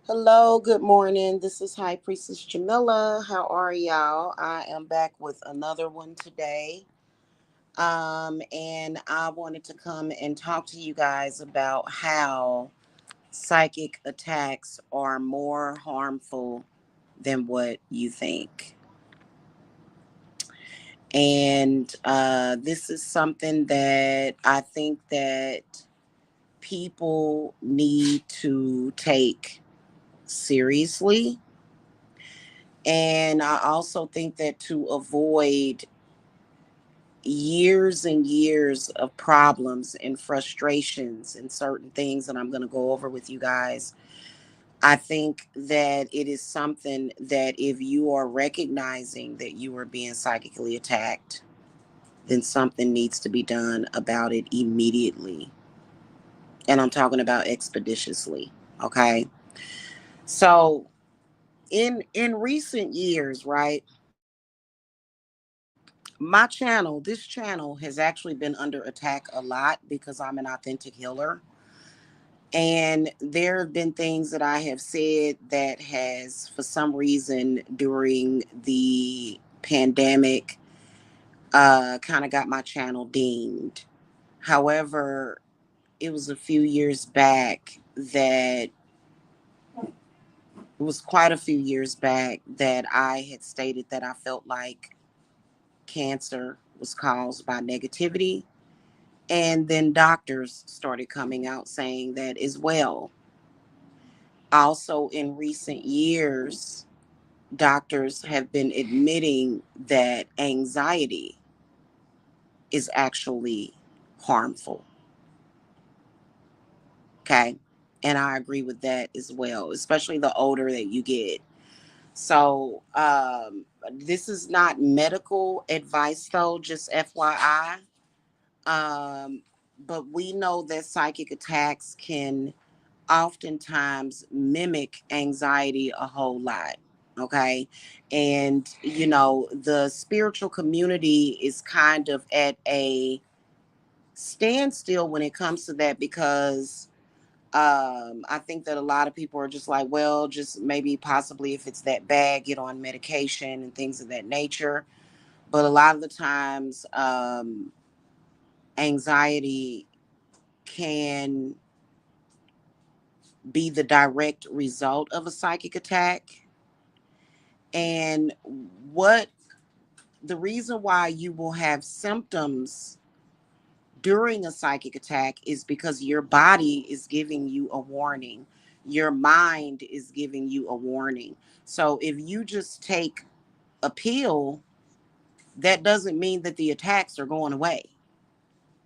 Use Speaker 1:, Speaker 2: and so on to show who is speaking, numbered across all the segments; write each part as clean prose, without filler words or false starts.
Speaker 1: Hello, good morning. This is High Priestess Jamila. How are y'all? I am back with another one today. And I wanted to come and talk to you guys about how psychic attacks are more harmful than what you think. And this is something that I think that people need to take seriously. And I also think that to avoid years and years of problems and frustrations and certain things that I'm going to go over with you guys, I think that it is something that if you are recognizing that you are being psychically attacked, then something needs to be done about it immediately. And I'm talking about expeditiously. Okay. So in recent years, right? This channel has actually been under attack a lot because I'm an authentic healer. And there have been things that I have said that has, for some reason, during the pandemic, kind of got my channel deemed. However, it was a few years back that, it was quite a few years back that I had stated that I felt like cancer was caused by negativity. And then doctors started coming out saying that as well. Also, in recent years, doctors have been admitting that anxiety is actually harmful. Okay. And I agree with that as well, especially the older that you get. So, this is not medical advice, though, just FYI. Um, but we know that psychic attacks can oftentimes mimic anxiety a whole lot. Okay. And, the spiritual community is kind of at a standstill when it comes to that because I think that a lot of people are just like, well, just maybe possibly if it's that bad, get on medication and things of that nature. But a lot of the times, anxiety can be the direct result of a psychic attack. And what the reason why you will have symptoms during a psychic attack is because your body is giving you a warning. Your mind is giving you a warning. So if you just take a pill, that doesn't mean that the attacks are going away.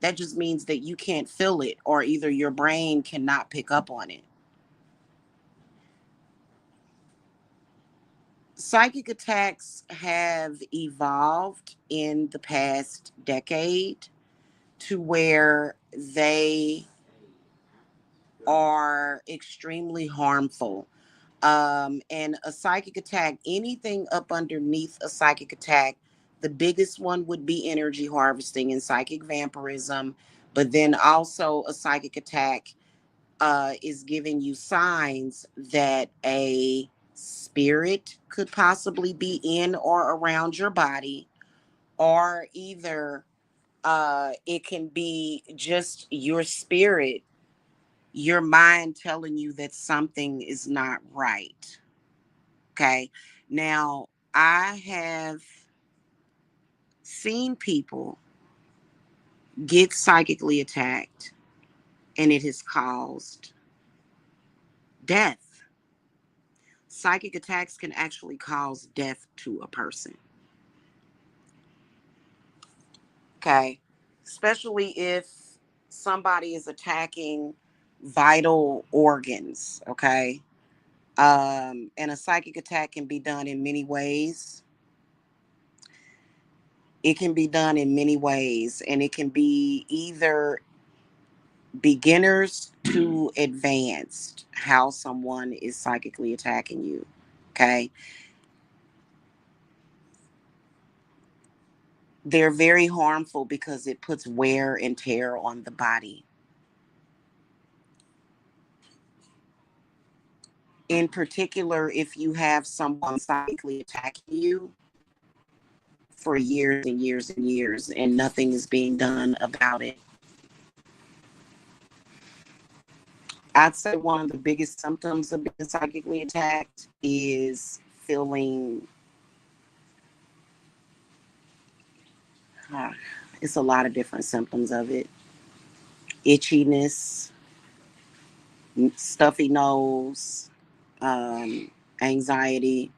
Speaker 1: That just means that you can't feel it, or either your brain cannot pick up on it. Psychic attacks have evolved in the past decade to where they are extremely harmful. And a psychic attack, anything up underneath a psychic attack, the biggest one would be energy harvesting and psychic vampirism. But then also, a psychic attack is giving you signs that a spirit could possibly be in or around your body, or either it can be just your spirit, your mind telling you that something is not right. Okay. Now, I have seen people get psychically attacked and it has caused death. Psychic attacks can actually cause death to a person. Okay. Especially if somebody is attacking vital organs. Okay. And a psychic attack can be done in many ways. It can be done in many ways, and it can be either beginners to advanced, how someone is psychically attacking you. Okay. They're very harmful because it puts wear and tear on the body. In particular, if you have someone psychically attacking you for years and years and years and nothing is being done about it. I'd say one of the biggest symptoms of being psychically attacked is feeling, uh, it's a lot of different symptoms of it: itchiness, stuffy nose, anxiety,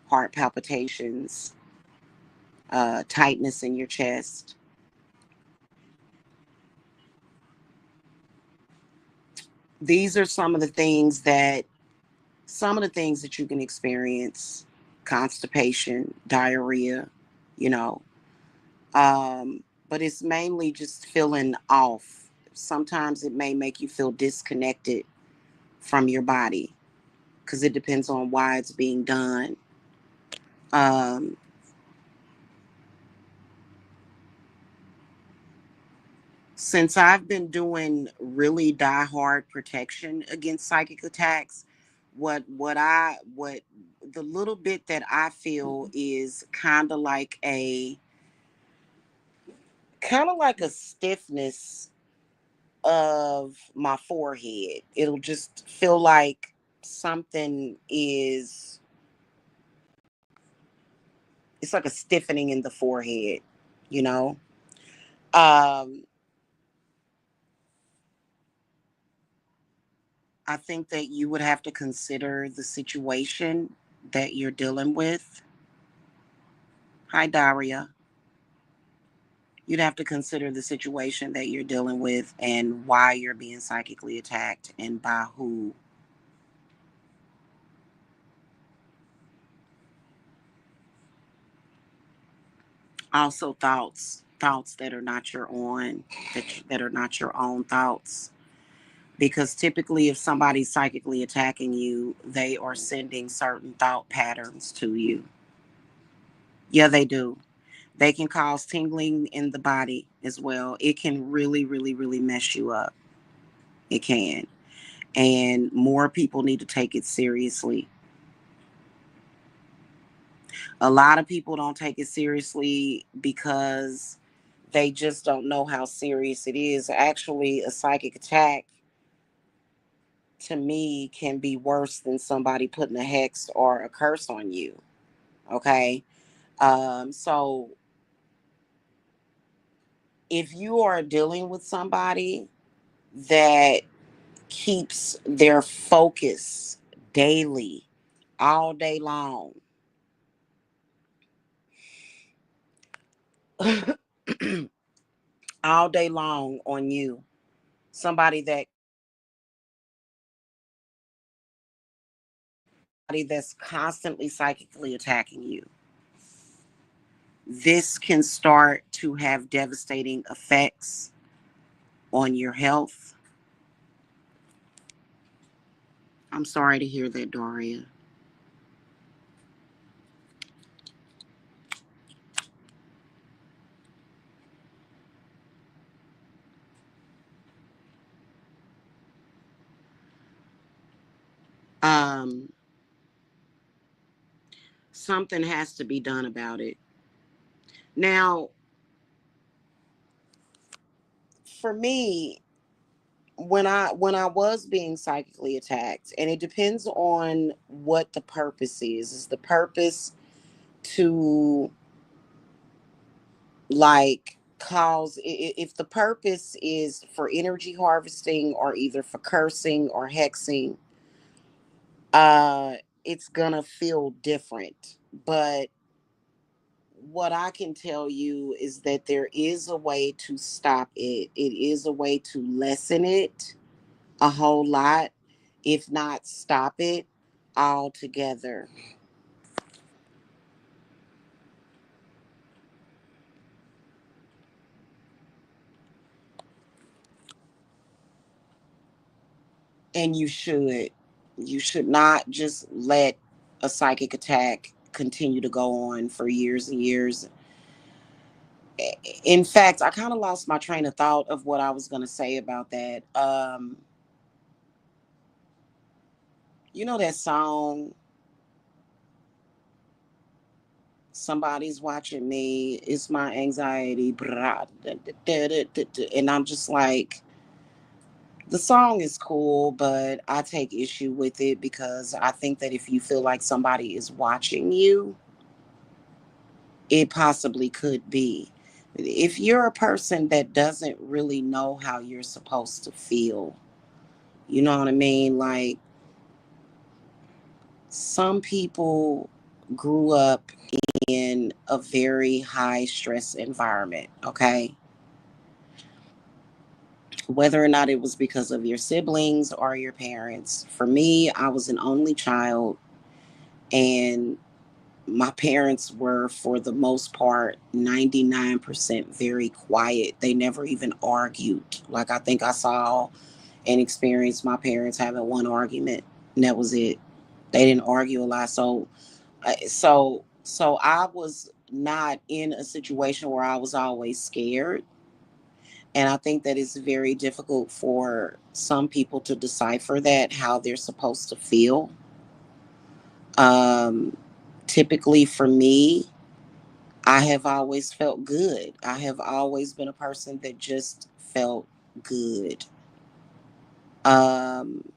Speaker 1: heart palpitations, tightness in your chest. These are some of the things that you can experience: constipation, diarrhea, you know. But it's mainly just feeling off. Sometimes it may make you feel disconnected from your body because it depends on why it's being done. Um, since I've been doing really die-hard protection against psychic attacks, what the little bit that I feel is kind of like a stiffness of my forehead. It'll just feel like something is, it's like a stiffening in the forehead, you know? Um, I think that you would have to consider the situation that you're dealing with. Hi, Daria. You'd have to consider the situation that you're dealing with and why you're being psychically attacked and by who. Also, thoughts that are not your own, that are not your own thoughts. Because typically, if somebody's psychically attacking you, they are sending certain thought patterns to you. Yeah, they do. They can cause tingling in the body as well. It can really, really, really mess you up. It can. And more people need to take it seriously. A lot of people don't take it seriously because they just don't know how serious it is. Actually, a psychic attack to me can be worse than somebody putting a hex or a curse on you. Okay. So if you are dealing with somebody that keeps their focus daily, all day long, all day long on you, somebody that's constantly psychically attacking you, this can start to have devastating effects on your health. I'm sorry to hear that, Daria. Um, Something has to be done about it. Now, for me, when I was being psychically attacked, and it depends on what the purpose is. Is the purpose to, like, if the purpose is for energy harvesting or either for cursing or hexing, uh it's gonna feel different. But what I can tell you is that there is a way to stop it. It is a way to lessen it a whole lot, if not stop it altogether. And you should not just let a psychic attack continue to go on for years and years. In fact, I kind of lost my train of thought of what I was going to say about that. You know that song, Somebody's Watching Me, It's My Anxiety, brah, and I'm just like, the song is cool, but I take issue with it because I think that if you feel like somebody is watching you, it possibly could be. If you're a person that doesn't really know how you're supposed to feel, you know what I mean? Like, some people grew up in a very high stress environment, okay? Whether or not it was because of your siblings or your parents. For me, I was an only child, and my parents were, for the most part, 99% very quiet. They never even argued. Like, I think I saw and experienced my parents having one argument, and that was it. They didn't argue a lot. So I was not in a situation where I was always scared. And I think that it's very difficult for some people to decipher that, how they're supposed to feel. Um, Typically for me, I have always felt good. I have always been a person that just felt good. Um,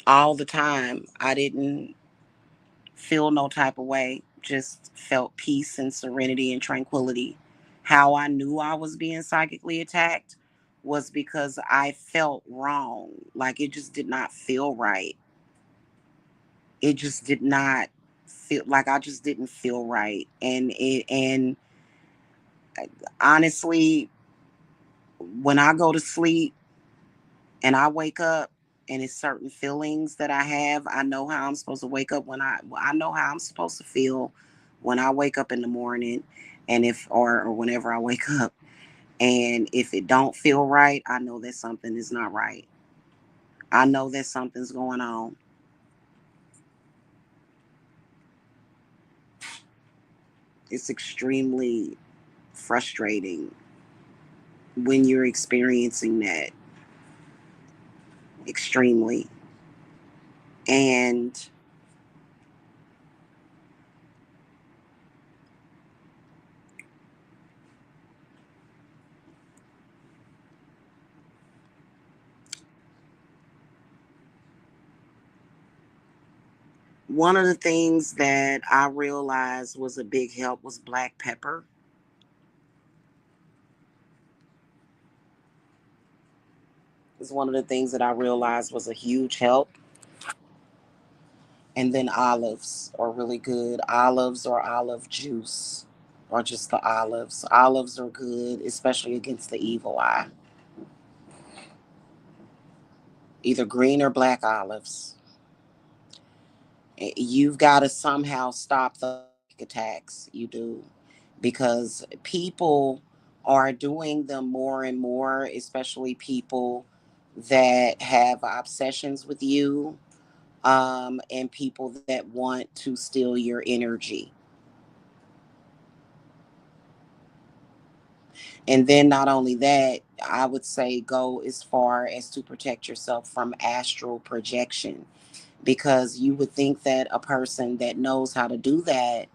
Speaker 1: all the time. I didn't feel no type of way, just felt peace and serenity and tranquility. How I knew I was being psychically attacked was because I felt wrong. Like, it just did not feel right. It just did not feel like, I just didn't feel right. And honestly, when I go to sleep and I wake up and it's certain feelings that I have, I know how I'm supposed to wake up I know how I'm supposed to feel when I wake up in the morning, and if or whenever I wake up, and if it don't feel right, I know that something is not right. I know that something's going on. It's extremely frustrating when you're experiencing that, extremely. And one of the things that I realized was a big help was black pepper. Is one of the things that I realized was a huge help. And then olives are really good. Olives or olive juice, or just the olives. Olives are good, especially against the evil eye. Either green or black olives. You've got to somehow stop the attacks. You do. Because people are doing them more and more, especially people that have obsessions with you, and people that want to steal your energy. And then not only that, I would say go as far as to protect yourself from astral projection, because you would think that a person that knows how to do that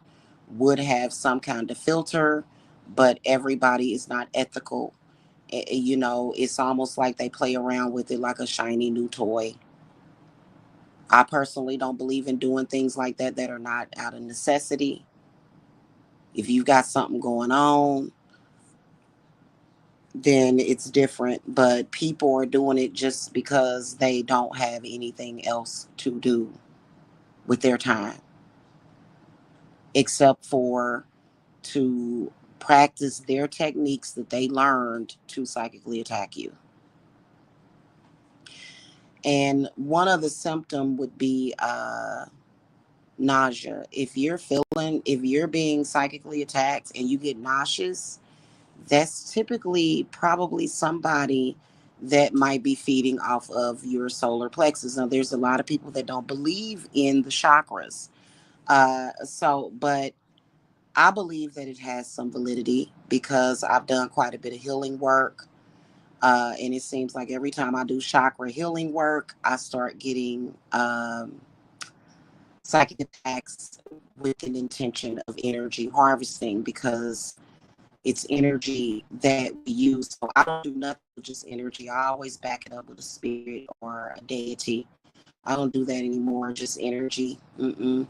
Speaker 1: would have some kind of filter, but everybody is not ethical. You know, it's almost like they play around with it like a shiny new toy. I personally don't believe in doing things like that are not out of necessity. If you've got something going on, then it's different. But people are doing it just because they don't have anything else to do with their time except for to practice their techniques that they learned to psychically attack you. And one of the symptom would be nausea. If you're being psychically attacked and you get nauseous, that's typically probably somebody that might be feeding off of your solar plexus. Now, there's a lot of people that don't believe in the chakras. But I believe that it has some validity because I've done quite a bit of healing work. And it seems like every time I do chakra healing work, I start getting psychic attacks with an intention of energy harvesting, because it's energy that we use. So I don't do nothing with just energy. I always back it up with a spirit or a deity. I don't do that anymore, just energy. Mm-mm.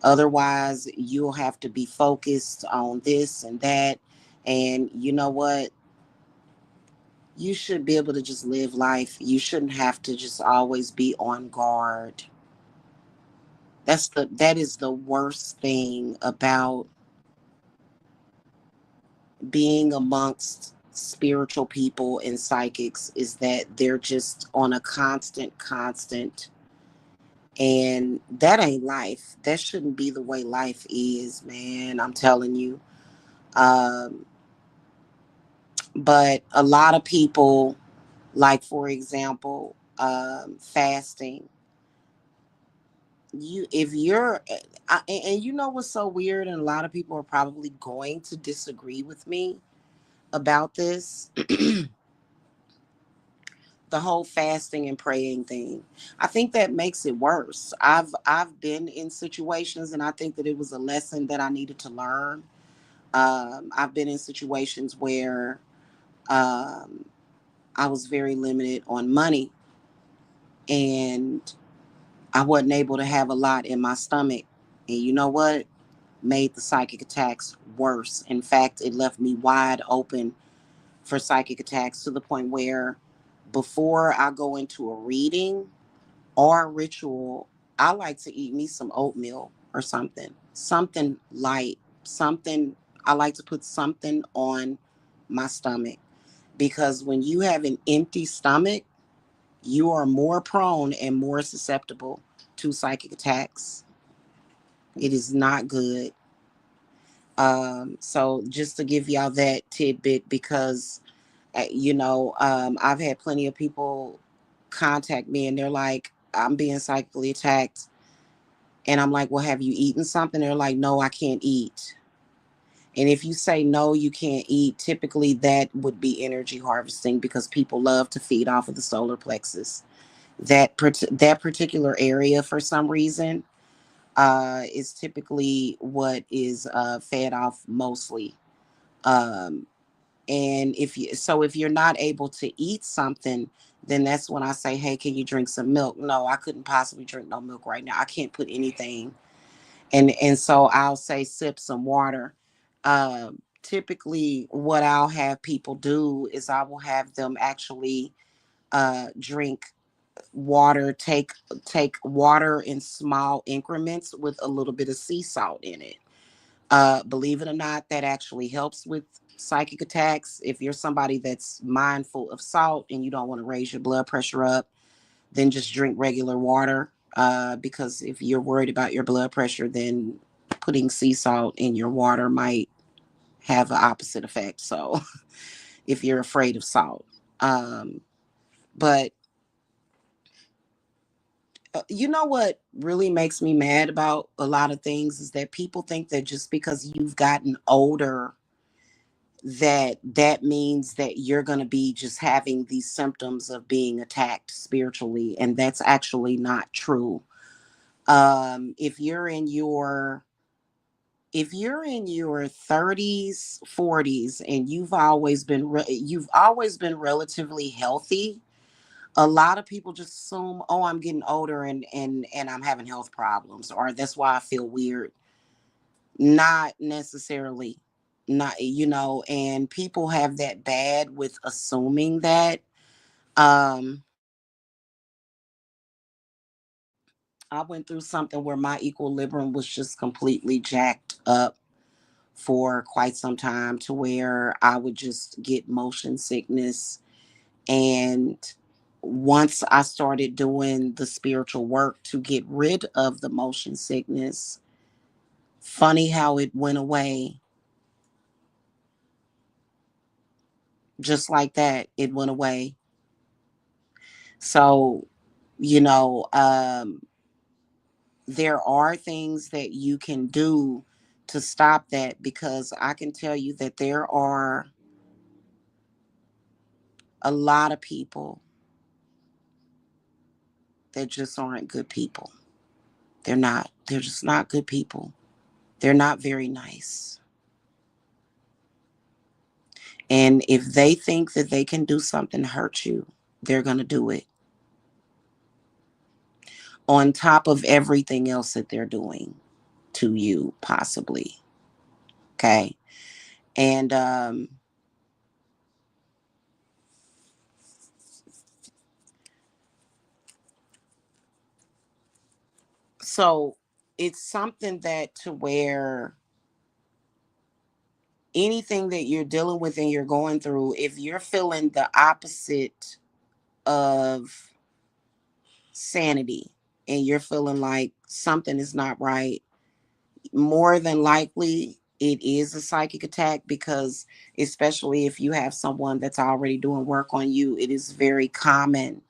Speaker 1: Otherwise, you'll have to be focused on this and that. And you know what? You should be able to just live life. You shouldn't have to just always be on guard. That is the worst thing about being amongst spiritual people and psychics, is that they're just on a constant, and that ain't life. That shouldn't be the way life is, man. I'm telling you. Um, but a lot of people, like for example, fasting. You if you're and you know what's so weird, and a lot of people are probably going to disagree with me about this. The whole fasting and praying thing, I think that makes it worse. I've been in situations, and I think that it was a lesson that I needed to learn. I've been in situations where um, I was very limited on money, and I wasn't able to have a lot in my stomach. And you know what? Made the psychic attacks worse. In fact, it left me wide open for psychic attacks, to the point where before I go into a reading or a ritual, I like to eat me some oatmeal or something, something light, something. I like to put something on my stomach, because when you have an empty stomach, you are more prone and more susceptible to psychic attacks. It is not good. So just to give y'all that tidbit, because I've had plenty of people contact me, and they're like, I'm being psychically attacked. And I'm like, well, have you eaten something? They're like, no, I can't eat. And if you say no, you can't eat, typically that would be energy harvesting, because people love to feed off of the solar plexus. That particular area, for some reason, is typically what is fed off mostly. Um, and if you're not able to eat something, then that's when I say, hey, can you drink some milk? No, I couldn't possibly drink no milk right now. I can't put anything. And so I'll say sip some water. Typically what I'll have people do is I will have them actually drink water, take water in small increments with a little bit of sea salt in it. Believe it or not, that actually helps with psychic attacks. If you're somebody that's mindful of salt and you don't want to raise your blood pressure up, then just drink regular water. Because if you're worried about your blood pressure, then putting sea salt in your water might have the opposite effect. So if you're afraid of salt, but you know what really makes me mad about a lot of things is that people think that just because you've gotten older, that means that you're going to be just having these symptoms of being attacked spiritually, and that's actually not true. If you're in your 30s, 40s, and you've always been relatively healthy, a lot of people just assume, oh, I'm getting older, and I'm having health problems, or that's why I feel weird. Not necessarily. Not, and people have that bad with assuming that. um I went through something where my equilibrium was just completely jacked up for quite some time, to where I would just get motion sickness. And once I started doing the spiritual work to get rid of the motion sickness, funny how it went away. Just like that, it went away. So, you know, there are things that you can do to stop that, because I can tell you that there are a lot of people that just aren't good people. They're not. They're just not good people. They're not very nice. And if they think that they can do something to hurt you, they're going to do it on top of everything else that they're doing to you, possibly. Okay. And so it's something that to where anything that you're dealing with and you're going through, if you're feeling the opposite of sanity and you're feeling like something is not right, more than likely it is a psychic attack, because especially if you have someone that's already doing work on you, it is very common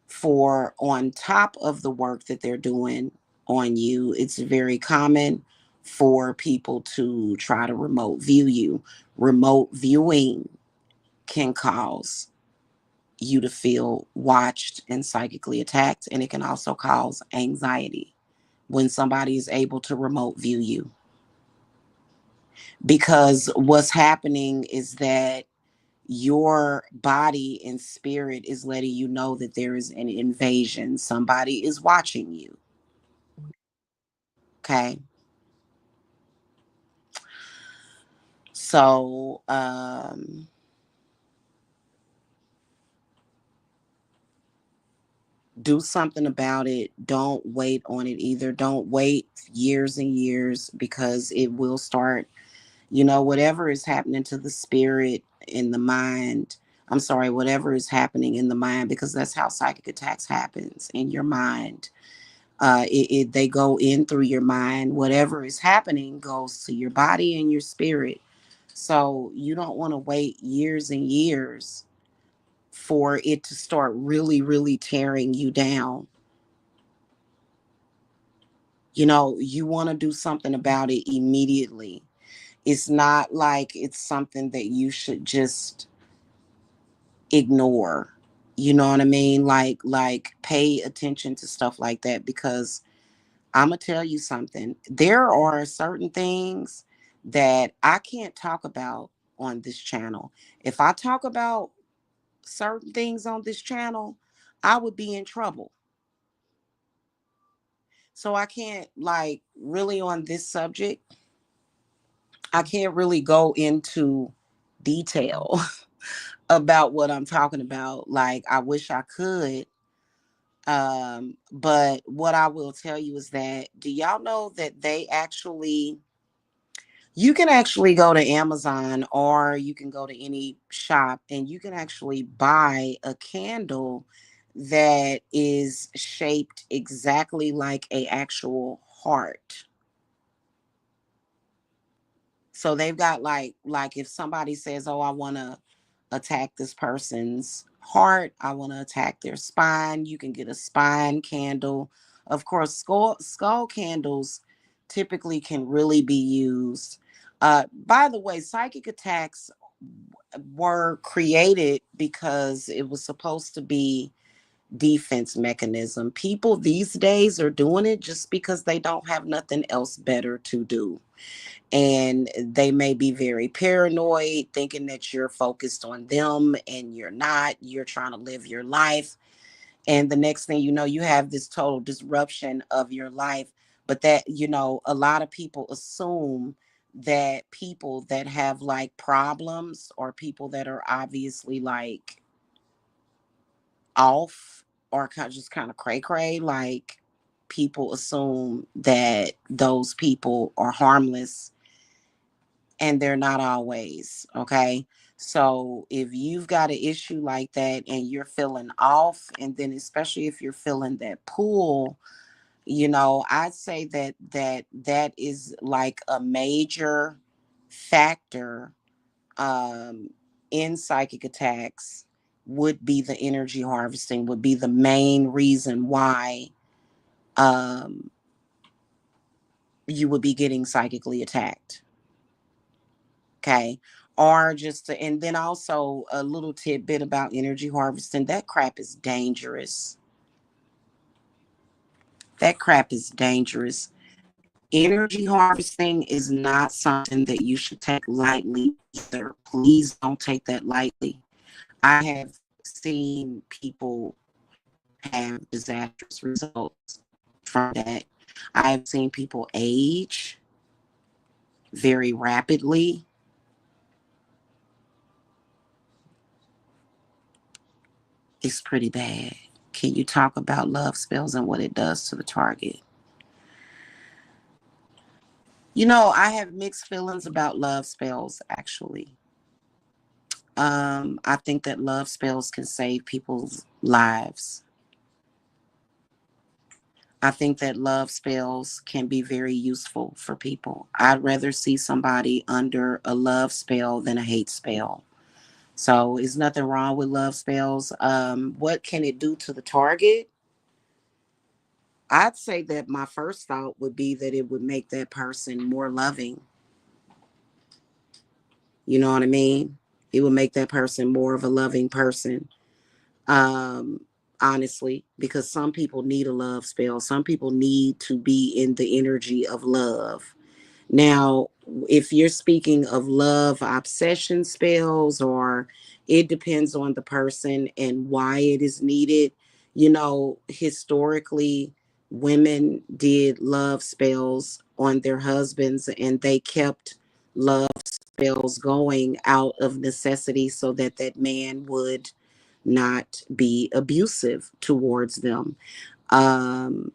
Speaker 1: for, on top of the work that they're doing on you, it's very common for people to try to remote view you. Remote viewing can cause you to feel watched and psychically attacked, and it can also cause anxiety when somebody is able to remote view you, because what's happening is that your body and spirit is letting you know that there is an invasion. Somebody is watching you. Okay. So, do something about it. Don't wait on it either. Don't wait years and years, because it will start, whatever is happening to the spirit in the mind. I'm sorry, whatever is happening in the mind, because that's how psychic attacks happens, in your mind. They go in through your mind. Whatever is happening goes to your body and your spirit. So you don't want to wait years and years for it to start really, really tearing you down. You want to do something about it immediately. It's not like it's something that you should just ignore. You know what I mean? Like pay attention to stuff like that, because I'm gonna tell you something. There are certain things that I can't talk about on this channel. If I talk about certain things on this channel, I would be in trouble. So I can't, like, really, on this subject, I can't really go into detail about what I'm talking about. Like, I wish I could. But what I will tell you is that, do y'all know that you can actually go to Amazon, or you can go to any shop, and you can actually buy a candle that is shaped exactly like a actual heart. So they've got, like if somebody says, "Oh, I want to attack this person's heart. I want to attack their spine." You can get a spine candle. Of course, skull candles typically can really be used. By the way, psychic attacks were created because it was supposed to be defense mechanism. People these days are doing it just because they don't have nothing else better to do, and they may be very paranoid, thinking that you're focused on them, and you're not. You're trying to live your life, and the next thing you know, you have this total disruption of your life. But that, a lot of people assume that people that have like problems, or people that are obviously like off, or just kind of cray cray, like, people assume that those people are harmless, and they're not always. Okay. So if you've got an issue like that and you're feeling off, and then especially if you're feeling that pull, I'd say that is like a major factor, um in psychic attacks, would be the energy harvesting, would be the main reason why um you would be getting psychically attacked. Okay. Or just to, and then also a little tidbit about energy harvesting. That crap is dangerous. That crap is dangerous. Energy harvesting is not something that you should take lightly either. Please don't take that lightly. I have seen people have disastrous results from that. I have seen people age very rapidly. It's pretty bad. Can you talk about love spells and what it does to the target? I have mixed feelings about love spells, actually. I think that love spells can save people's lives. I think that love spells can be very useful for people. I'd rather see somebody under a love spell than a hate spell. So, there's nothing wrong with love spells. What can it do to the target? I'd say that my first thought would be that it would make that person more loving. You know what I mean? It would make that person more of a loving person. Um, Honestly, because some people need a love spell. Some people need to be in the energy of love. Now, if you're speaking of love obsession spells, or it depends on the person and why it is needed. Historically, women did love spells on their husbands and they kept love spells going out of necessity so that that man would not be abusive towards them. Um,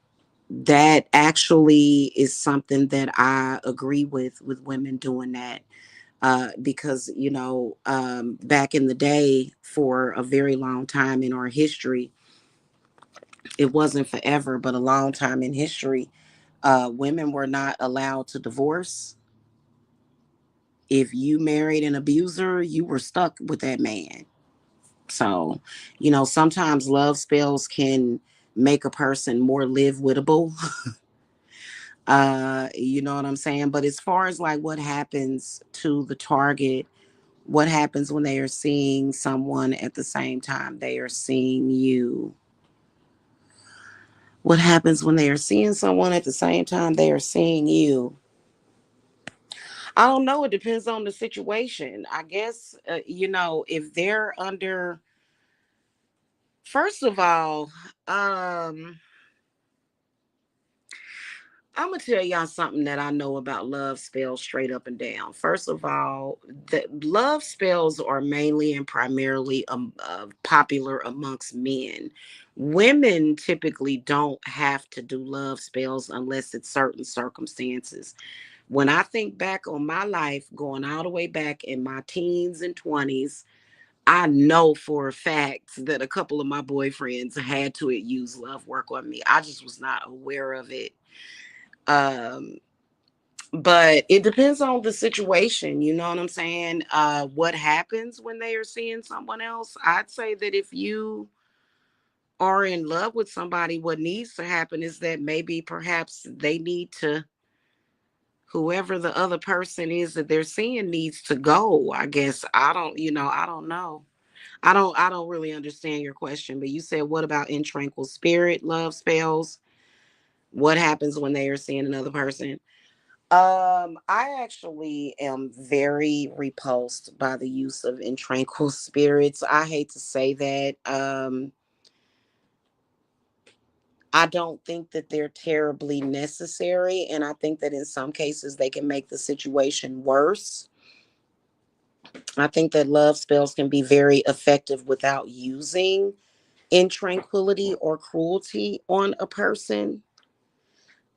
Speaker 1: that actually is something that I agree with women doing that. Because, back in the day, for a very long time in our history, it wasn't forever, but a long time in history, women were not allowed to divorce. If you married an abuser, you were stuck with that man. So, sometimes love spells can make a person more live wittable. You know what I'm saying? But as far as like what happens to the target, what happens when they are seeing someone at the same time they are seeing you? What happens when they are seeing someone at the same time they are seeing you? I don't know. It depends on the situation. I guess, if they're under, first of all, I'm gonna tell y'all something that I know about love spells straight up and down. First of all, the love spells are mainly and primarily popular amongst men. Women typically don't have to do love spells unless it's certain circumstances. When I think back on my life, going all the way back in my teens and 20s, I know for a fact that a couple of my boyfriends had to use love work on me. I just was not aware of it. um but it depends on the situation, you know what I'm saying? What happens when they are seeing someone else? I'd say that if you are in love with somebody, what needs to happen is that maybe perhaps they need to, whoever the other person is that they're seeing needs to go. I guess I don't know. I don't really understand your question, but you said what about in tranquil spirit love spells? What happens when they are seeing another person? I actually am very repulsed by the use of in tranquil spirits. I hate to say that. I don't think that they're terribly necessary, and I think that in some cases they can make the situation worse. I think that love spells can be very effective without using in tranquility or cruelty on a person.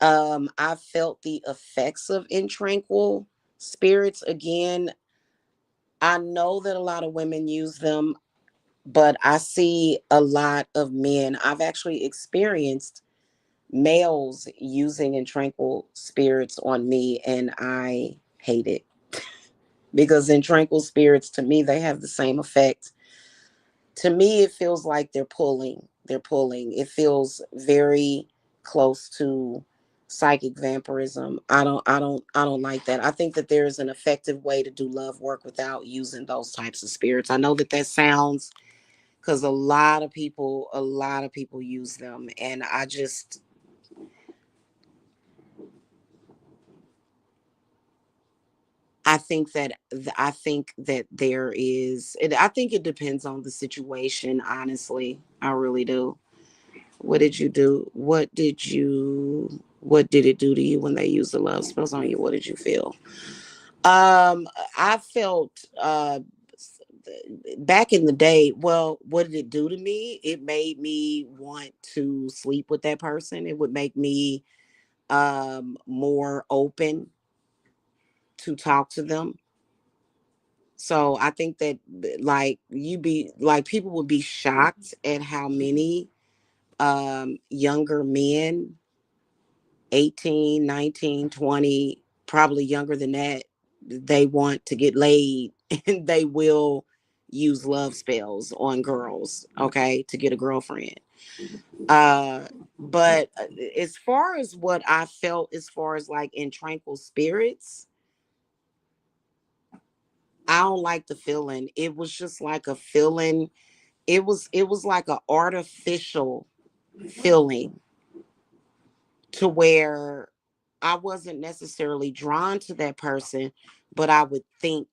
Speaker 1: I've felt the effects of in tranquil spirits. Again, I know that a lot of women use them, but I see a lot of men. I've actually experienced males using in tranquil spirits on me, and I hate it because in tranquil spirits, to me, they have the same effect. To me, it feels like they're pulling. They're pulling. It feels very close to psychic vampirism. I don't like that. I think that there is an effective way to do love work without using those types of spirits. I know that that sounds, because a lot of people use them, and I think that there is I think it depends on the situation, honestly. I really do. What did you do? What did it do to you when they used the love spells on you? What did you feel? I felt back in the day, well, what did it do to me? It made me want to sleep with that person. It would make me more open to talk to them. So I think that, like, people would be shocked at how many younger men, 18, 19, 20, probably younger than that, they want to get laid and they will use love spells on girls, okay, to get a girlfriend. Uh but as far as what I felt, as far as like in tranquil spirits, I don't like the feeling. It was just like a feeling. It was like an artificial feeling, to where I wasn't necessarily drawn to that person, but I would think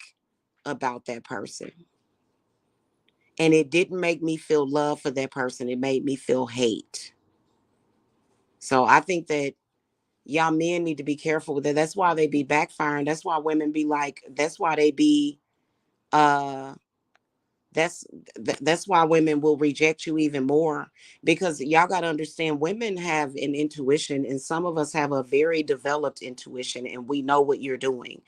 Speaker 1: about that person. And it didn't make me feel love for that person. It made me feel hate. So I think that y'all men need to be careful with that. That's why they be backfiring. That's why women be like, that's why they be uh that's that's why women will reject you even more, because y'all got to understand, women have an intuition, and some of us have a very developed intuition, and we know what you're doing.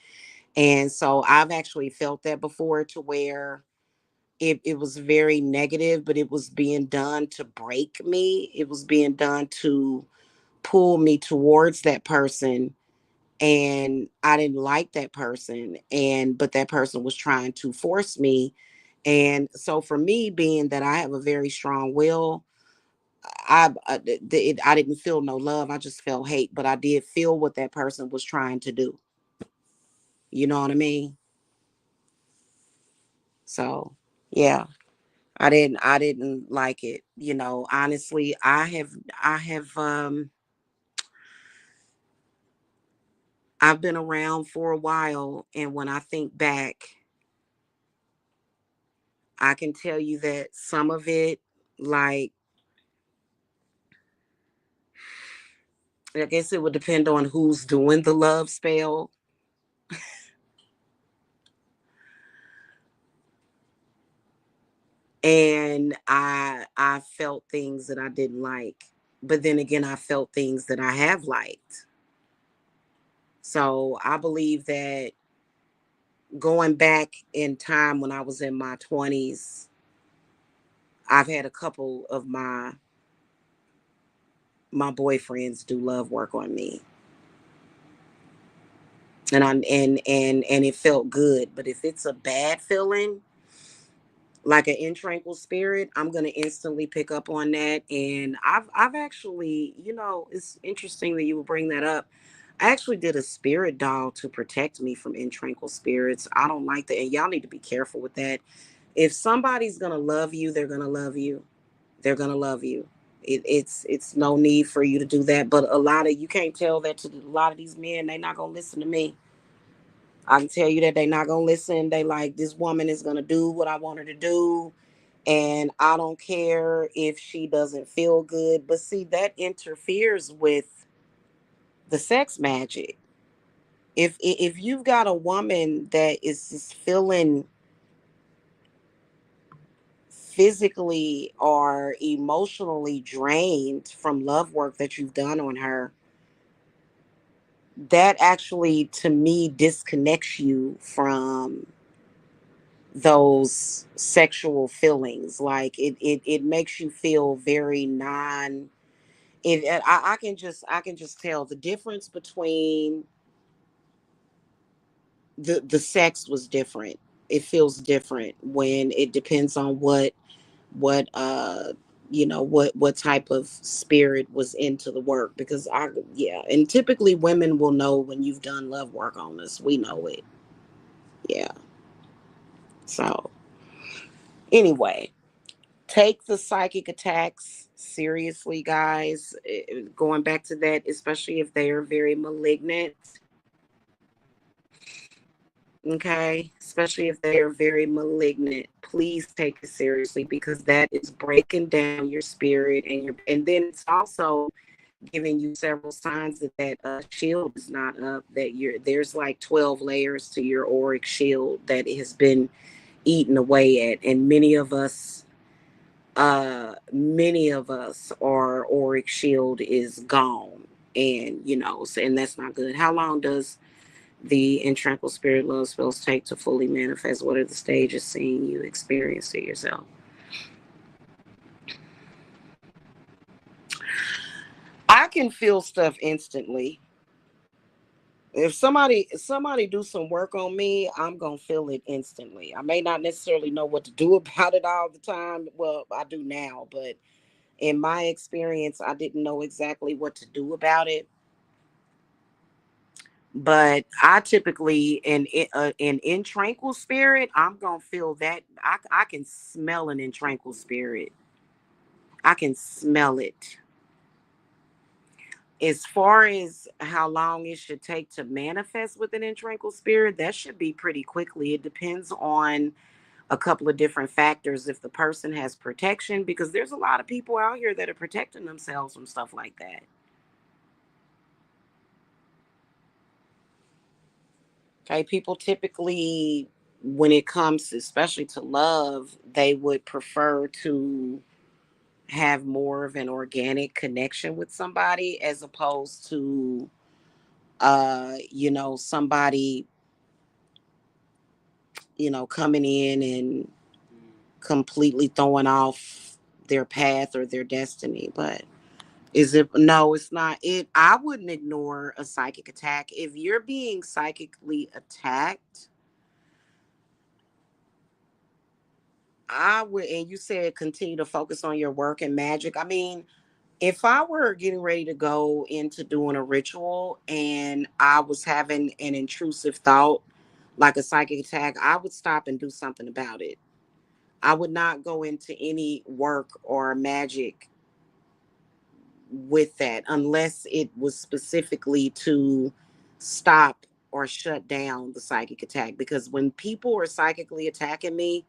Speaker 1: And so I've actually felt that before, to where it was very negative, but it was being done to break me. It was being done to pull me towards that person, and I didn't like that person, and but that person was trying to force me. And so for me, being that I have a very strong will, I didn't feel no love. I just felt hate, but I did feel what that person was trying to do. You know what I mean? So yeah, I didn't like it. Honestly, I've been around for a while, and when I think back, I can tell you that some of it, like, I guess it would depend on who's doing the love spell. And I felt things that I didn't like. But then again, I felt things that I have liked. So I believe that going back in time when I was in my 20s, I've had a couple of my boyfriends do love work on me. And it felt good. But if it's a bad feeling, like an intranquil spirit, I'm gonna instantly pick up on that. And I've actually, it's interesting that you would bring that up. I actually did a spirit doll to protect me from intranquil spirits. I don't like that, and y'all need to be careful with that. If somebody's gonna love you, they're gonna love you. They're gonna love you. It's no need for you to do that. But a lot of you can't tell that to a lot of these men. They're not gonna listen to me. I can tell you that they're not gonna listen. They like, this woman is gonna do what I want her to do, and I don't care if she doesn't feel good. But see, that interferes with the sex magic. If you've got a woman that is just feeling physically or emotionally drained from love work that you've done on her, that actually, to me, disconnects you from those sexual feelings. Like, it makes you feel very non it I can just tell the difference between the sex was different. It feels different when it depends on what what type of spirit was into the work, because and typically women will know when you've done love work on us. We know it. Yeah. So anyway, take the psychic attacks seriously, guys. Going back to that, especially if they are very malignant. Okay, especially if they are very malignant, please take it seriously, because that is breaking down your spirit, and then it's also giving you several signs that shield is not up, that there's like 12 layers to your auric shield that has been eaten away at, and many of us our auric shield is gone, and and that's not good. How long does the in tranquil spirit love spells take to fully manifest? What are the stages seeing you experience it yourself? I can feel stuff instantly. If somebody do some work on me, I'm gonna feel it instantly. I may not necessarily know what to do about it all the time. Well, I do now, but in my experience, I didn't know exactly what to do about it. But I typically, in tranquil spirit, I'm gonna feel that. I can smell an in tranquil spirit. I can smell it. As far as how long it should take to manifest with an in tranquil spirit, that should be pretty quickly. It depends on a couple of different factors. If the person has protection, because there's a lot of people out here that are protecting themselves from stuff like that. Okay, people typically, when it comes especially to love, they would prefer to have more of an organic connection with somebody, as opposed to somebody, coming in and completely throwing off their path or their destiny. But is it? No, it's not. I wouldn't ignore a psychic attack. If you're being psychically attacked, I would, and you said continue to focus on your work and magic. I mean, if I were getting ready to go into doing a ritual and I was having an intrusive thought, like a psychic attack, I would stop and do something about it. I would not go into any work or magic with that unless it was specifically to stop or shut down the psychic attack. Because when people are psychically attacking me,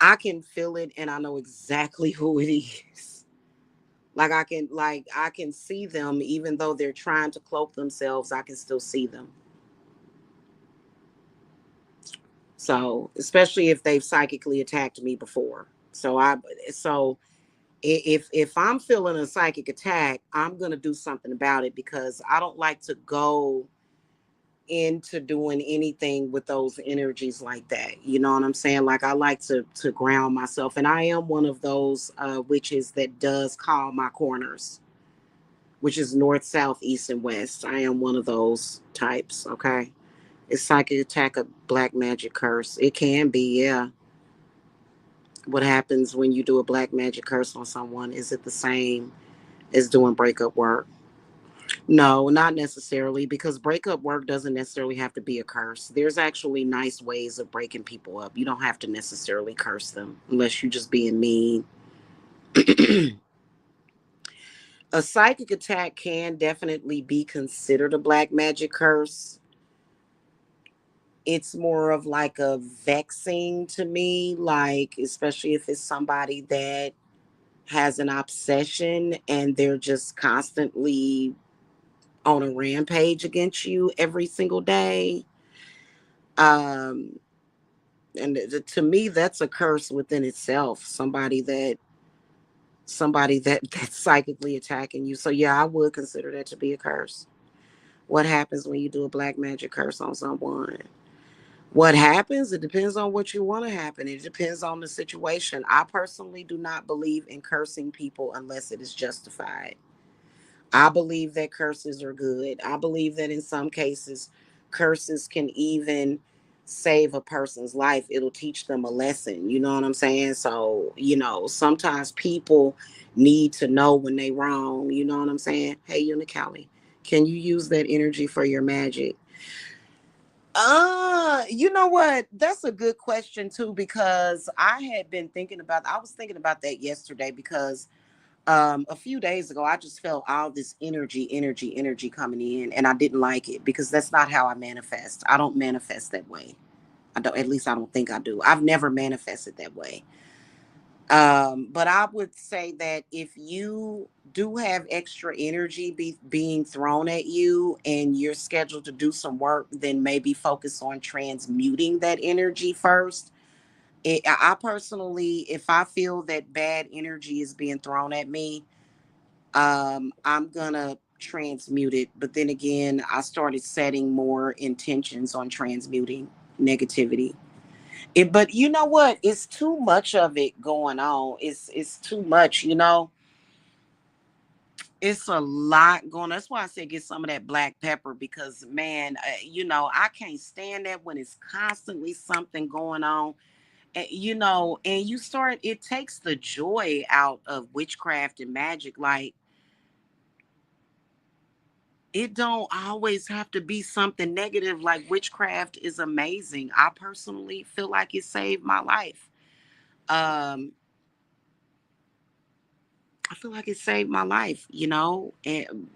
Speaker 1: I can feel it and I know exactly who it is. Like I can see them, even though they're trying to cloak themselves, I can still see them. So, especially if they've psychically attacked me before. So if I'm feeling a psychic attack, I'm going to do something about it, because I don't like to go into doing anything with those energies like that. You know what I'm saying? Like, I like to ground myself, and I am one of those witches that does call my corners, which is north, south, east, and west. I am one of those types. Okay, is psychic attack a black magic curse? It can be, yeah. What happens when you do a black magic curse on someone? Is it the same as doing breakup work? No, not necessarily, because breakup work doesn't necessarily have to be a curse. There's actually nice ways of breaking people up. You don't have to necessarily curse them unless you're just being mean. A psychic attack can definitely be considered a black magic curse. It's more of like a vexing to me, like, especially if it's somebody that has an obsession and they're just constantly on a rampage against you every single day. Um, and to me, that's a curse within itself. Somebody that's psychically attacking you. So yeah, I would consider that to be a curse. What happens when you do a black magic curse on someone? What happens? It depends on what you want to happen. It depends on the situation. I personally do not believe in cursing people unless it is justified. I believe that curses are good. I believe that in some cases, curses can even save a person's life, it'll teach them a lesson. You know what I'm saying? So, sometimes people need to know when they wrong. You know what I'm saying? Hey, Unicali, can you use that energy for your magic? You know what? That's a good question too, because I was thinking about that yesterday because a few days ago I just felt all this energy coming in, and I didn't like it because that's not how I manifest. I don't manifest that way. I don't, at least I don't think I do. I've never manifested that way. But I would say that if you do have extra energy being thrown at you and you're scheduled to do some work, then maybe focus on transmuting that energy first. I personally, if I feel that bad energy is being thrown at me, I'm gonna transmute it. But then again, I started setting more intentions on transmuting negativity. But you know what? It's too much of it going on. It's too much. It's a lot going on. That's why I said get some of that black pepper because man, I can't stand that when it's constantly something going on. And you start. It takes the joy out of witchcraft and magic. Like it don't always have to be something negative. Like witchcraft is amazing. I personally feel like it saved my life. Um, I feel like it saved my life, and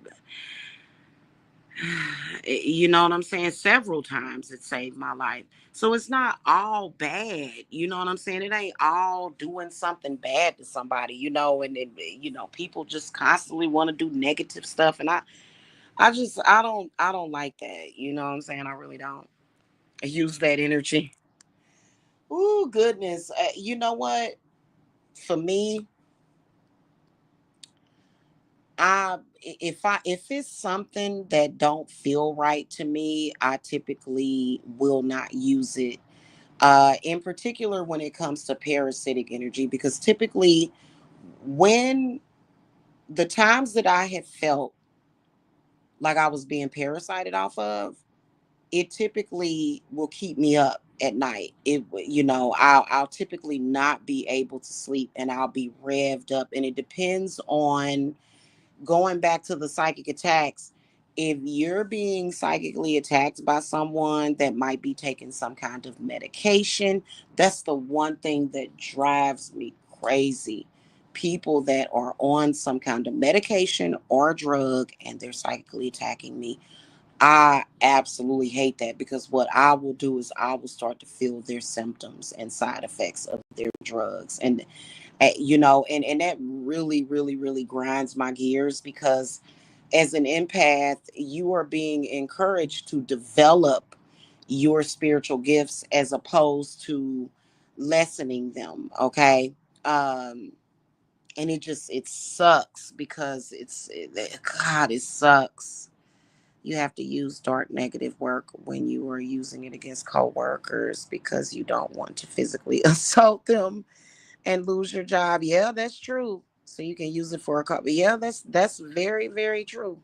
Speaker 1: you know what I'm saying? Several times it saved my life. So it's not all bad, you know what I'm saying? It ain't all doing something bad to somebody, and people just constantly want to do negative stuff. And I don't like that. You know what I'm saying? I really don't. I use that energy. Ooh, goodness. You know what? For me, if it's something that don't feel right to me, I typically will not use it. In particular when it comes to parasitic energy, because typically when the times that I have felt like I was being parasited off of, it typically will keep me up at night. I'll typically not be able to sleep and I'll be revved up, and it depends on, going back to the psychic attacks, if you're being psychically attacked by someone that might be taking some kind of medication, that's the one thing that drives me crazy. People that are on some kind of medication or drug and they're psychically attacking me. I absolutely hate that because what I will do is I will start to feel their symptoms and side effects of their drugs. And that really, really, really grinds my gears because as an empath, you are being encouraged to develop your spiritual gifts as opposed to lessening them. Okay. Um, and it sucks because God, it sucks. You have to use dark negative work when you are using it against coworkers because you don't want to physically assault them and lose your job. Yeah, that's true. So you can use it for a couple. Yeah, that's very, very true.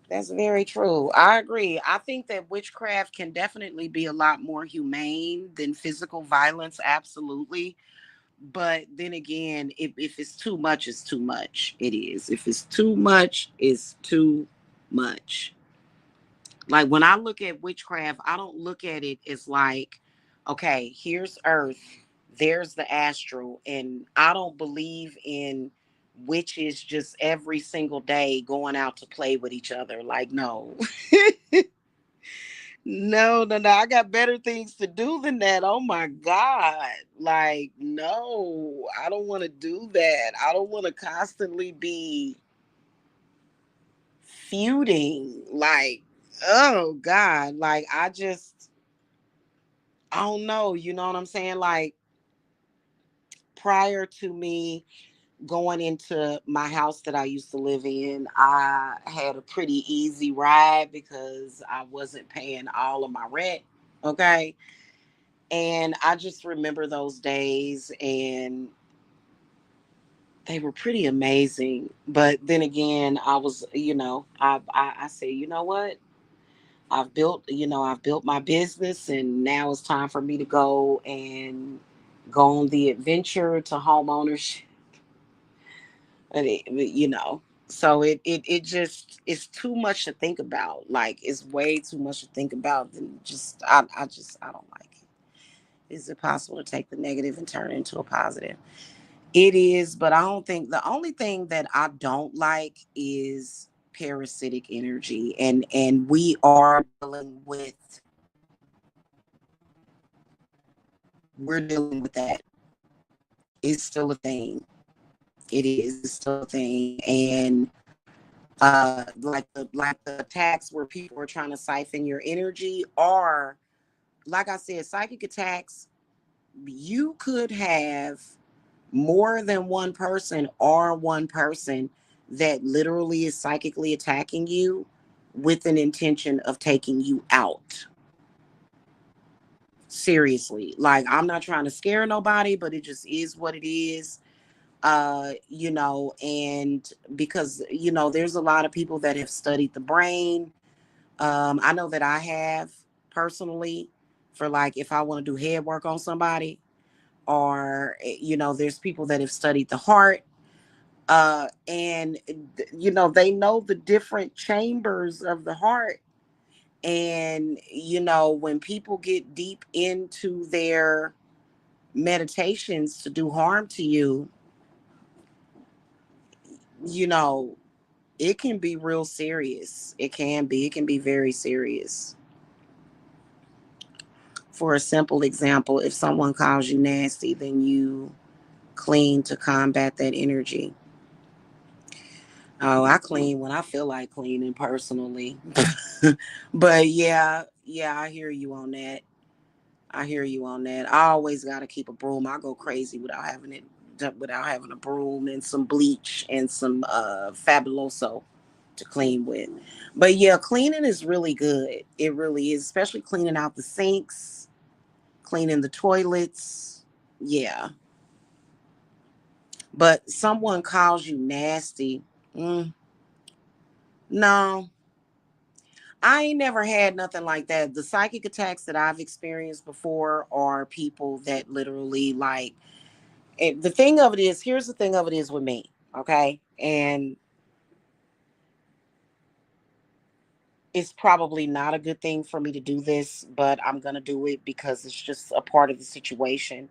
Speaker 1: That's very true. I agree. I think that witchcraft can definitely be a lot more humane than physical violence. Absolutely. But then again, if it's too much, it's too much. It is. If it's too much, it's too much. Like when I look at witchcraft, I don't look at it as like, okay, here's Earth, there's the astral, and I don't believe in witches just every single day going out to play with each other. Like, no. No, no, no. I got better things to do than that. Oh my God. Like, no, I don't want to do that. I don't want to constantly be feuding. Like, oh God. Like, I don't know. You know what I'm saying? Like, prior to me going into my house that I used to live in, I had a pretty easy ride because I wasn't paying all of my rent. Okay. And I just remember those days and they were pretty amazing. But then again, I was, I say, you know what? I've built my business, and now it's time for me to go and go on the adventure to home ownership. And so it just, it's too much to think about. Like, it's way too much to think about than just, I don't like it. Is it possible to take the negative and turn it into a positive? It is, but I don't think, the only thing that I don't like is parasitic energy, and we are dealing with, we're dealing with that. It's still a thing. It is. It's still a thing. And like the attacks where people are trying to siphon your energy, or like I said, psychic attacks, you could have more than one person, or one person that literally is psychically attacking you with an intention of taking you out. Seriously. Like, I'm not trying to scare nobody, but it just is what it is. And because, there's a lot of people that have studied the brain. I know that I have personally, for like, if I want to do head work on somebody, or, there's people that have studied the heart. And, they know the different chambers of the heart. And, when people get deep into their meditations to do harm to you, you know, it can be real serious. It can be very serious. For a simple example, if someone calls you nasty, then you clean to combat that energy. Oh, I clean when I feel like cleaning personally. But yeah, I hear you on that. I hear you on that. I always got to keep a broom. I go crazy without having a broom and some bleach and some fabuloso to clean with. But yeah, cleaning is really good. It really is, especially cleaning out the sinks, cleaning the toilets. Yeah. But someone calls you nasty. Mm, no, I ain't never had nothing like that. The psychic attacks that I've experienced before are people that literally, like, and the thing of it is, here's the thing of it is with me, okay? And it's probably not a good thing for me to do this, but I'm going to do it because it's just a part of the situation.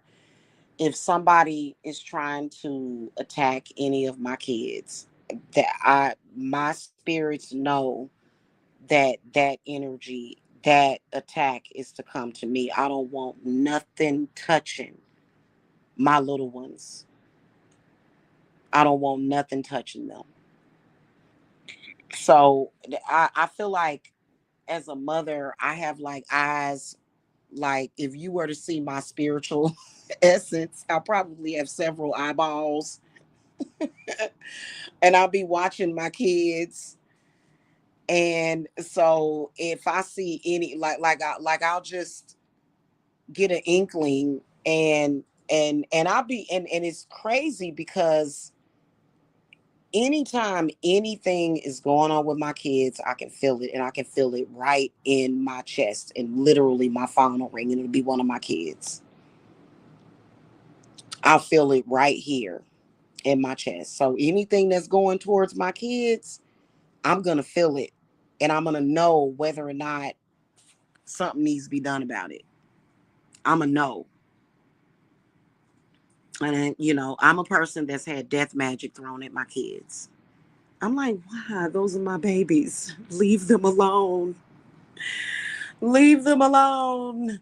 Speaker 1: If somebody is trying to attack any of my kids, my spirits know that energy, that attack is to come to me. I don't want nothing touching my little ones. I don't want nothing touching them. So I feel like, as a mother, I have like eyes. Like, if you were to see my spiritual essence, I probably have several eyeballs, and I'll be watching my kids. And so if I see any, I'll just get an inkling, and I'll be, and it's crazy because anytime anything is going on with my kids, I can feel it, and I can feel it right in my chest, and literally my phone will ring and it'll be one of my kids. I'll feel it right here in my chest. So anything that's going towards my kids, I'm going to feel it, and I'm going to know whether or not something needs to be done about it. I'm going to know. And, I'm a person that's had death magic thrown at my kids. I'm like, why? Those are my babies. Leave them alone. Leave them alone.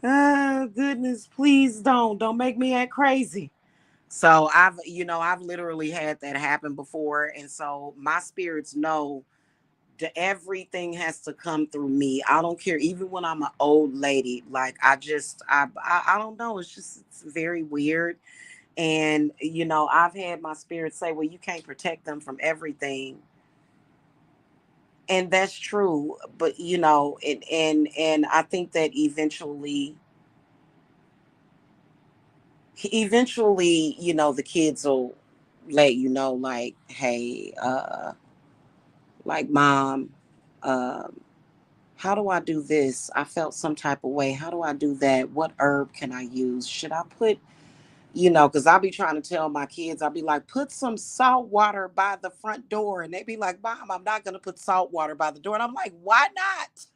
Speaker 1: Ah, goodness, please don't make me act crazy. So I've literally had that happen before. And so my spirits know that everything has to come through me. I don't care. Even when I'm an old lady, like, I don't know. It's very weird. And, I've had my spirit say, well, you can't protect them from everything. And that's true. But, and I think that eventually, the kids will let you know, like, hey, like, mom, um, How do I do this? I felt some type of way. How do I do that? What herb can I use? Should I put, because I'll be trying to tell my kids, I'll be like, put some salt water by the front door. And they be like, Mom, I'm not going to put salt water by the door. And I'm like, why not?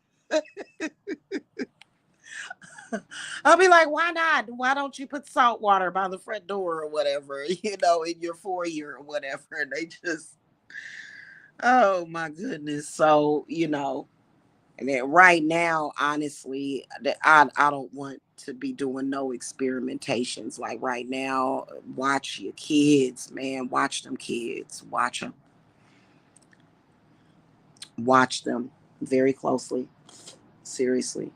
Speaker 1: I'll be like, why not? Why don't you put salt water by the front door or whatever, in your foyer or whatever? And they just, oh my goodness. So, and then right now, honestly, I don't want to be doing no experimentations. Like right now, watch your kids, man. Watch them kids. Watch them very closely. Seriously.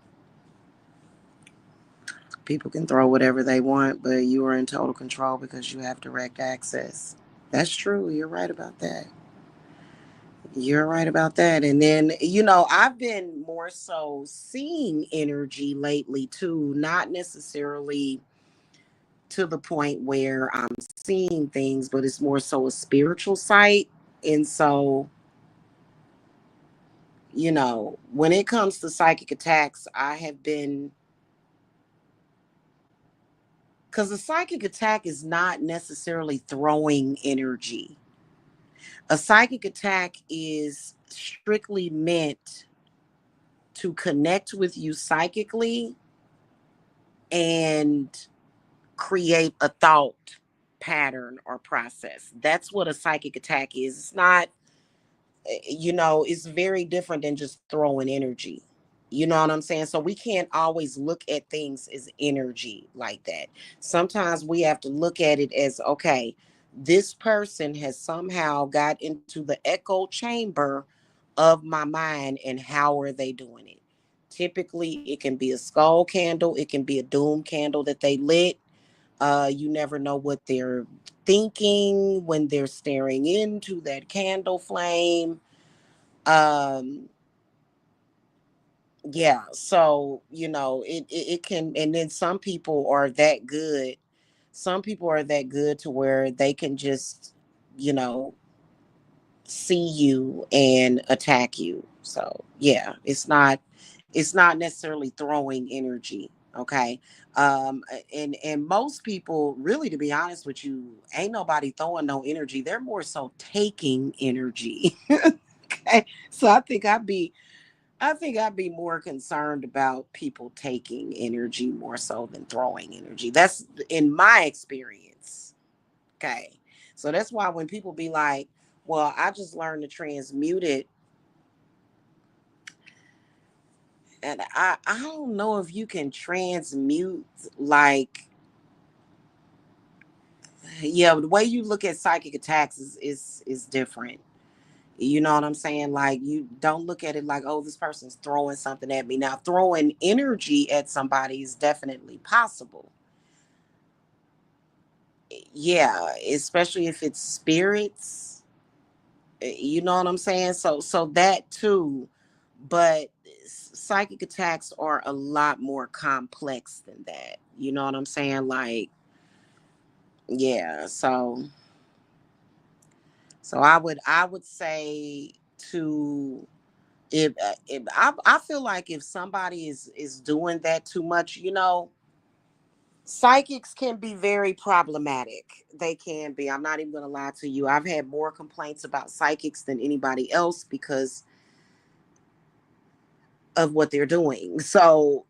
Speaker 1: People can throw whatever they want, but you are in total control because you have direct access. That's true. You're right about that. You're right about that. And then, I've been more so seeing energy lately too, not necessarily to the point where I'm seeing things, but it's more so a spiritual sight. And so, when it comes to psychic attacks, I have been, because a psychic attack is not necessarily throwing energy. A psychic attack is strictly meant to connect with you psychically and create a thought pattern or process. That's what a psychic attack is. It's not, it's very different than just throwing energy. You know what I'm saying? So we can't always look at things as energy like that. Sometimes we have to look at it as, okay, this person has somehow got into the echo chamber of my mind, and how are they doing it? Typically, it can be a skull candle, it can be a doom candle that they lit. You never know what they're thinking when they're staring into that candle flame. Um, yeah, so it can, and then some people are that good to where they can just, you know see you and attack you. So yeah, it's not necessarily throwing energy. Okay. And most people, really, to be honest with you, ain't nobody throwing no energy. They're more so taking energy. Okay. So I think I'd be more concerned about people taking energy more so than throwing energy. That's in my experience. Okay. So that's why when people be like, well, I just learned to transmute it. And I don't know if you can transmute, like, yeah, the way you look at psychic attacks is different. You know what I'm saying? Like, you don't look at it like, oh, this person's throwing something at me. Now, throwing energy at somebody is definitely possible. Yeah, especially if it's spirits. You know what I'm saying? So that too, but psychic attacks are a lot more complex than that. You know what I'm saying? Like, yeah. So I would say to, if I feel like if somebody is doing that too much, psychics can be very problematic. They can be. I'm not even going to lie to you. I've had more complaints about psychics than anybody else because of what they're doing. So,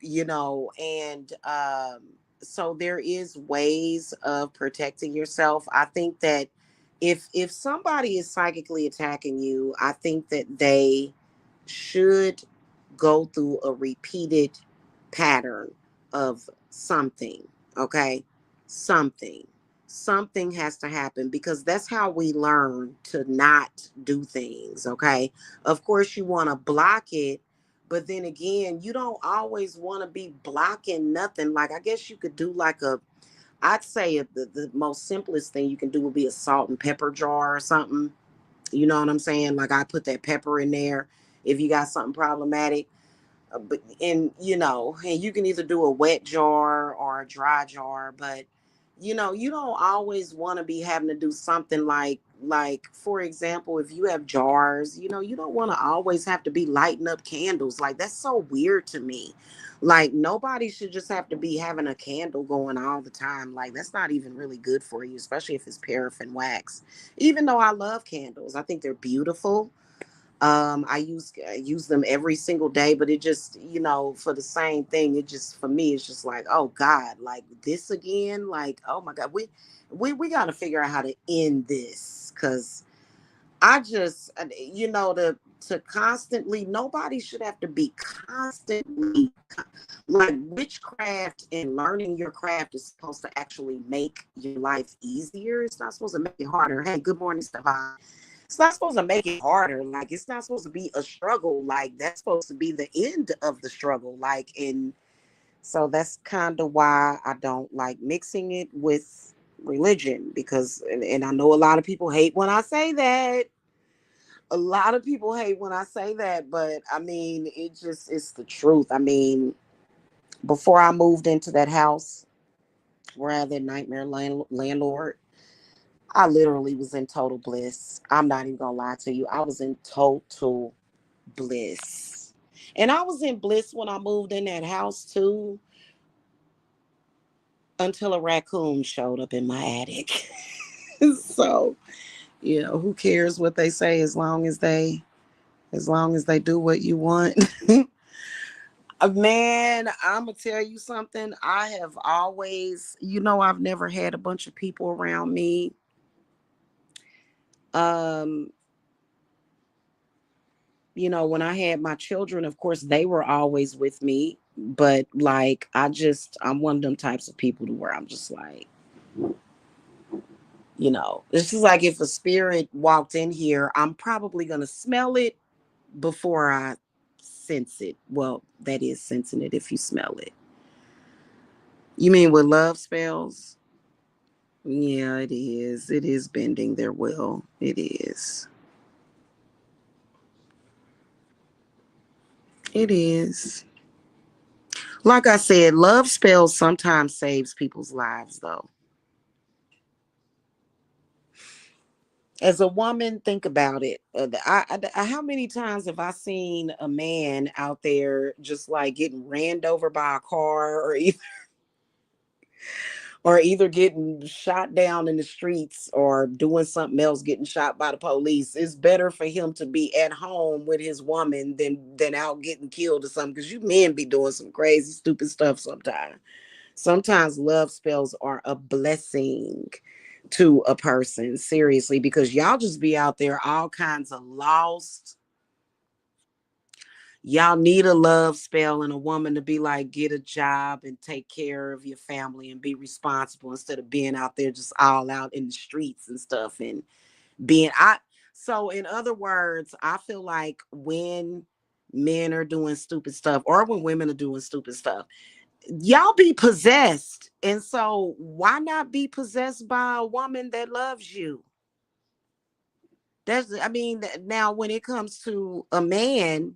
Speaker 1: and so there is ways of protecting yourself. I think that if somebody is psychically attacking you, I think that they should go through a repeated pattern of something. Okay? Something. Something has to happen because that's how we learn to not do things. Okay? Of course, you want to block it, but then again, you don't always want to be blocking nothing. Like, I guess you could do like I'd say the most simplest thing you can do would be a salt and pepper jar or something. You know what I'm saying? Like, I put that pepper in there if you got something problematic. And you can either do a wet jar or a dry jar, but You don't always want to be having to do something like for example, if you have jars, you don't want to always have to be lighting up candles. Like that's so weird to me. Like nobody should just have to be having a candle going all the time. Like that's not even really good for you, especially if it's paraffin wax. Even though I love candles, I think they're beautiful. I use them every single day, but it just, for the same thing, it just, for me, it's just like, oh God, like this again, like, oh my God, we got to figure out how to end this. Cause I just, to constantly, nobody should have to be constantly like witchcraft, and learning your craft is supposed to actually make your life easier. It's not supposed to make it harder. Hey, good morning, Stefan. It's not supposed to make it harder. Like it's not supposed to be a struggle. Like that's supposed to be the end of the struggle. Like, and so that's kind of why I don't like mixing it with religion, because and I know a lot of people hate when I say that. A lot of people hate when I say that, but I mean, it's the truth. I mean, before I moved into that house where I had that nightmare landlord, I literally was in total bliss. I'm not even gonna lie to you. I was in total bliss. And I was in bliss when I moved in that house too, until a raccoon showed up in my attic. So, who cares what they say, as long as they do what you want. Man, I'm gonna tell you something. I have always, I've never had a bunch of people around me. Um, when I had my children, of course, they were always with me. But like, I'm one of them types of people to where I'm just like, it's just like if a spirit walked in here, I'm probably gonna smell it before I sense it. Well, that is sensing it if you smell it. You mean with love spells? Yeah, it is. It is bending their will. It is. It is. Like I said, love spells sometimes saves people's lives, though. As a woman, think about it. How many times have I seen a man out there just like getting ran over by a car, or either getting shot down in the streets or doing something else, getting shot by the police? It's better for him to be at home with his woman than out getting killed or something. Because you men be doing some crazy, stupid stuff sometimes. Sometimes love spells are a blessing to a person, seriously, because y'all just be out there all kinds of lost. Y'all need a love spell and a woman to be like, get a job and take care of your family and be responsible, instead of being out there just all out in the streets and stuff. And being I so in other words, I feel like when men are doing stupid stuff, or when women are doing stupid stuff, y'all be possessed. And so why not be possessed by a woman that loves you? Now when it comes to a man,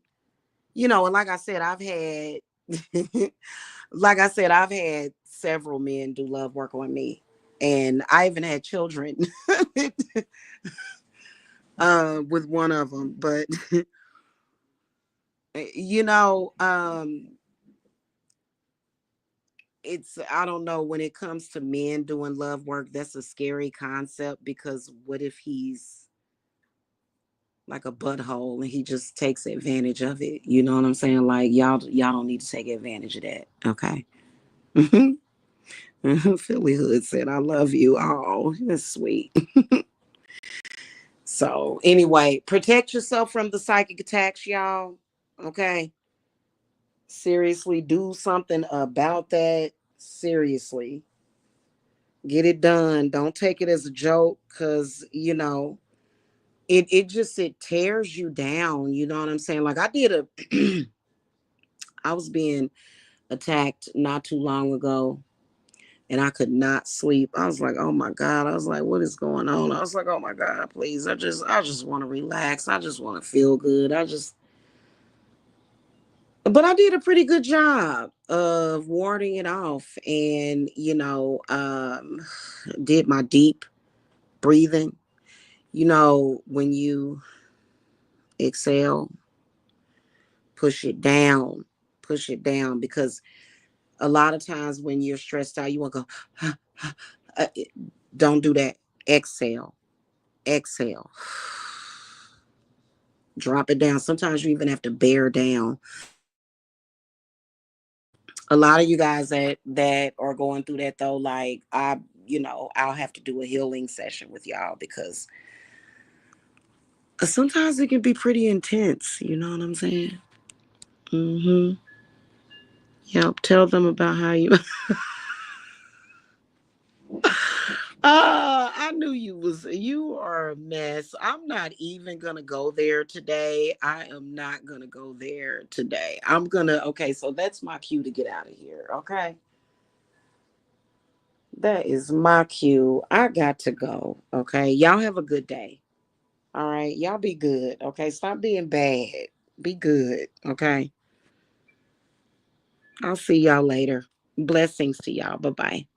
Speaker 1: and like I said, I've had like I said, I've had several men do love work on me. And I even had children with one of them. But you know, it's I don't know, when it comes to men doing love work, that's a scary concept, because what if he's like a butthole and he just takes advantage of it? You know what I'm saying? Like y'all don't need to take advantage of that. Okay. Philly Hood said, I love you. Oh, that's sweet. So anyway, protect yourself from the psychic attacks, y'all. Okay. Seriously, do something about that. Seriously. Get it done. Don't take it as a joke, because it tears you down. You know what I'm saying? Like I was being attacked not too long ago, and I could not sleep. I was like, oh my God. I was like, what is going on? I was like, oh my God, please. I just want to relax. I just want to feel good. But I did a pretty good job of warding it off, and did my deep breathing. When you exhale, push it down, because a lot of times when you're stressed out, you want to go, uh, don't do that. Exhale, exhale, drop it down. Sometimes you even have to bear down. A lot of you guys that are going through that though, like I'll have to do a healing session with y'all, because sometimes it can be pretty intense. You know what I'm saying? Mm-hmm. Yep. Tell them about how you. I knew you are a mess. I'm not even gonna go there today. I am not gonna go there today. Okay, so that's my cue to get out of here. Okay. That is my cue. I got to go. Okay. Y'all have a good day. All right. Y'all be good. Okay. Stop being bad. Be good. Okay. I'll see y'all later. Blessings to y'all. Bye bye.